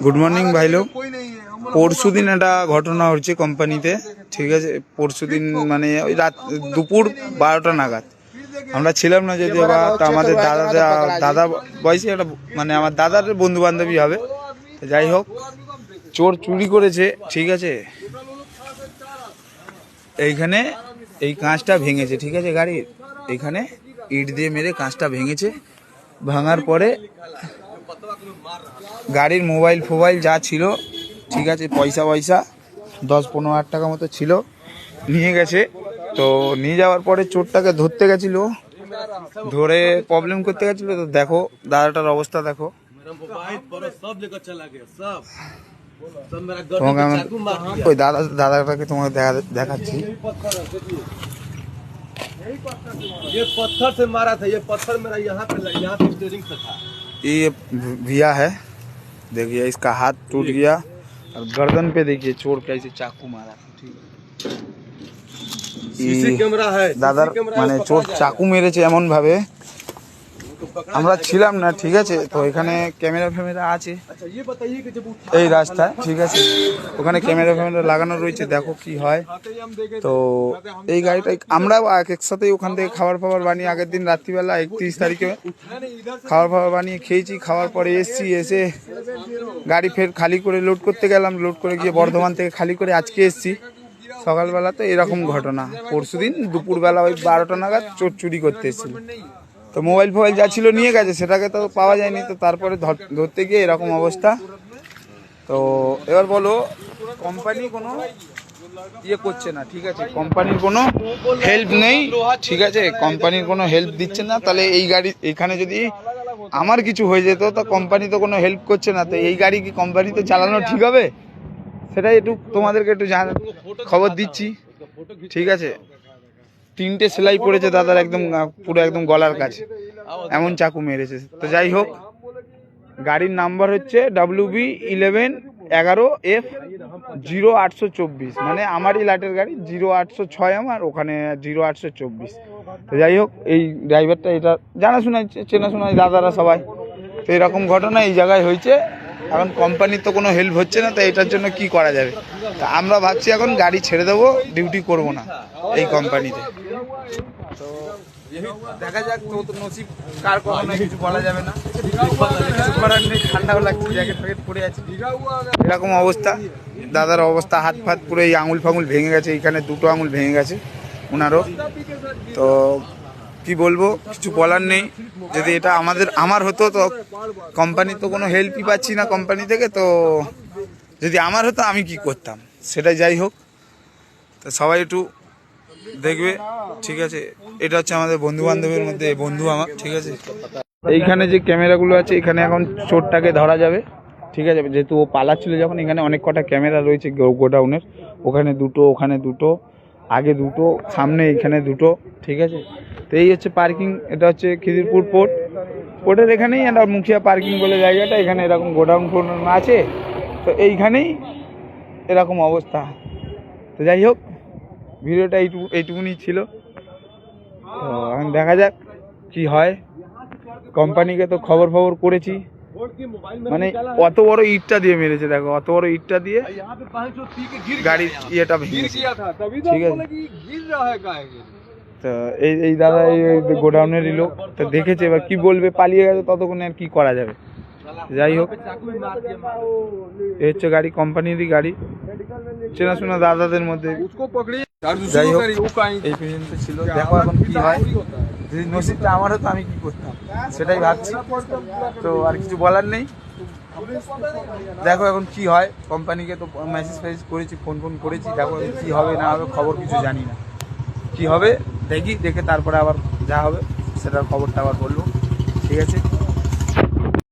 Good morning ভাই লোক। পরশু দিন একটা ঘটনা হচ্ছে কোম্পানিতে, ঠিক আছে। পরশু দিন মানে ওই রাত দুপুর 12টা নাগাদ আমরা ছিলাম না যদিও বা, তা আমাদের দাদা বয়সী একটা মানে আমার দাদার বন্ধু বান্ধবী হবে। যাই হোক, চোর চুরি করেছে, ঠিক আছে। এইখানে এই কাঁচটা ভেঙেছে, ঠিক আছে, গাড়ির এইখানে ইট দিয়ে মেরে কাঁচটা ভেঙেছে। ভাঙার পরে গাড়ির মোবাইল ফোবাইল যা ছিল, ঠিক আছে, পয়সা 10-15 হাজার টাকা মতো ছিল, নিয়ে গেছে। তো নিয়ে যাওয়ার পরে চোরটাকে ধরতে গেছিল, ধরে প্রবলেম করতে গেছিল। তো দেখো দাদাটার অবস্থা দেখো। ওই দাদাটাকে তোমাকে দেখাচ্ছি। ये पत्थर से मारा था, ये पत्थर मेरा यहाँ पे स्टीयरिंग पे था। ये भैया है, देखिए इसका हाथ टूट गया और गर्दन पे देखिए चोर कैसे चाकू मारा था, ठीक है। सीसी कैमरा है, দাদার মানে চোর চাকু মেরেছে এমন ভাবে, আমরা ছিলাম না, ঠিক আছে। তো এখানে ক্যামেরা ফ্যামেরা আছে এই রাস্তায়, ঠিক আছে, ওখানে ক্যামেরা ফ্যামেরা লাগানো রয়েছে, দেখো কি হয়। তো এই গাড়িটা আমরা একসাথে ওখান থেকে খাবার ফাবার বানিয়ে আগের দিন রাত্রিবেলা 31 তারিখে খাবার ফাবার বানিয়ে খেয়েছি। খাওয়ার পরে এসে গাড়ি ফের খালি করে লোড করতে গেলাম, লোড করে গিয়ে বর্ধমান থেকে খালি করে আজকে এসছি সকালবেলা। তো এরকম ঘটনা পরশু দিন দুপুরবেলা ওই 12টা নাগাদ চোর চুরি করতে এসেছিল। তো মোবাইল ফোবাইল যা ছিল নিয়ে গেছে, সেটাকে তো পাওয়া যায়নি। তো তারপরে ধরতে গিয়ে এরকম অবস্থা। তো এবার বলো, কোম্পানি কোনো ইয়ে করছে না, ঠিক আছে, কোম্পানির কোনো হেল্প নেই, ঠিক আছে, কোম্পানির কোনো হেল্প দিচ্ছে না। তাহলে এই গাড়ি এখানে যদি আমার কিছু হয়ে যেত, তো কোম্পানি তো কোনো হেল্প করছে না, তো এই গাড়ি কি কোম্পানিতে চালানো ঠিক হবে? সেটাই একটু তোমাদেরকে একটু খবর দিচ্ছি, ঠিক আছে। 3টে সেলাই পড়েছে দাদার, একদম পুরো একদম গলার কাছে, এমন চাকু মেরেছে। তো যাই হোক, গাড়ির নাম্বার হচ্ছে WB1111F0824, মানে আমারই লাটের গাড়ি 0806 আমার, ওখানে 0824। তো যাই হোক, এই ড্রাইভারটা এটা জানাশোনা চেনাশোনা দাদারা সবাই। তো এরকম ঘটনা এই জায়গায় হয়েছে। এখন কোম্পানির তো কোনো হেল্প হচ্ছে না, তাই এটার জন্য কি করা যাবে? তা আমরা ভাবছি এখন গাড়ি ছেড়ে দেবো, ডিউটি করব না এই কোম্পানিতে। তো দেখা যাক, তো নসিব কার কখনো কিছু বলা যাবে না। ঠান্ডাও লাগছে, জ্যাকেট ফ্যাকেট পরে আছি, এরকম অবস্থা। দাদার অবস্থা হাত ফাত পুরো এই আঙুল ফাঙুল ভেঙে গেছে, এইখানে 2টো আঙুল ভেঙে গেছে ওনারও। তো কি বলবো, কিছু বলার নেই। যদি এটা আমার হতো, তো কোম্পানির তো কোনো হেল্পই পাচ্ছি না কোম্পানি থেকে। তো যদি আমার হতো আমি কি করতাম সেটাই। যাই হোক, তো সবাই একটু দেখবে, ঠিক আছে। এটা হচ্ছে আমাদের বন্ধু বান্ধবের মধ্যে বন্ধু আমার, ঠিক আছে। এইখানে যে ক্যামেরাগুলো আছে, এখানে এখন চোরটাকে ধরা যাবে, ঠিক আছে। যেহেতু ও পালাচ্ছিল যখন, এখানে অনেক কটা ক্যামেরা রয়েছে গোডাউনের, ওখানে 2টো, ওখানে 2টো, আগে 2টো, সামনে এখানে 2টো, ঠিক আছে। তো এই হচ্ছে পার্কিং। এটা হচ্ছে খিদিরপুর পোর্টের এখানেই একটা মুখিয়া পার্কিং বলে জায়গাটা, এখানে এরকম গোডাউন ফোডাউন আছে। তো এইখানেই এরকম অবস্থা। তো যাই হোক, ভিডিওটা এইটুকুনি ছিল। তো এখন দেখা যাক কি হয়। কোম্পানিকে তো খবর করেছি, মানে অত বড় ইটটা দিয়ে মেরেছে, দেখো অত বড় ইটটা দিয়ে গাড়ির ইয়েটা ভেঙেছে, ঠিক আছে। তো এই দাদা এই গোডাউনেরই লোক, তো দেখেছে, এবার কি বলবে, পালিয়ে গেছে, ততক্ষণে আর কি করা যাবে। যাই হোক, এই হচ্ছে গাড়ি, কোম্পানিরই গাড়ি, চেনাশোনা দাদাদের মধ্যে। যাই হোক, এই পর্যন্ত ছিল। দেখো এখন কি হয়। যদি নসিবটা আমার হতো আমি কি করতাম সেটাই ভাবছি। তো আর কিছু বলার নেই, দেখো এখন কি হয়। কোম্পানিকে তো মেসেজ করেছি, ফোন করেছি, দেখো কি হবে না হবে খবর কিছু জানি না। কি হবে দেখে তারপরে আবার যা হবে সেটার খবরটা আবার বলবো, ঠিক আছে।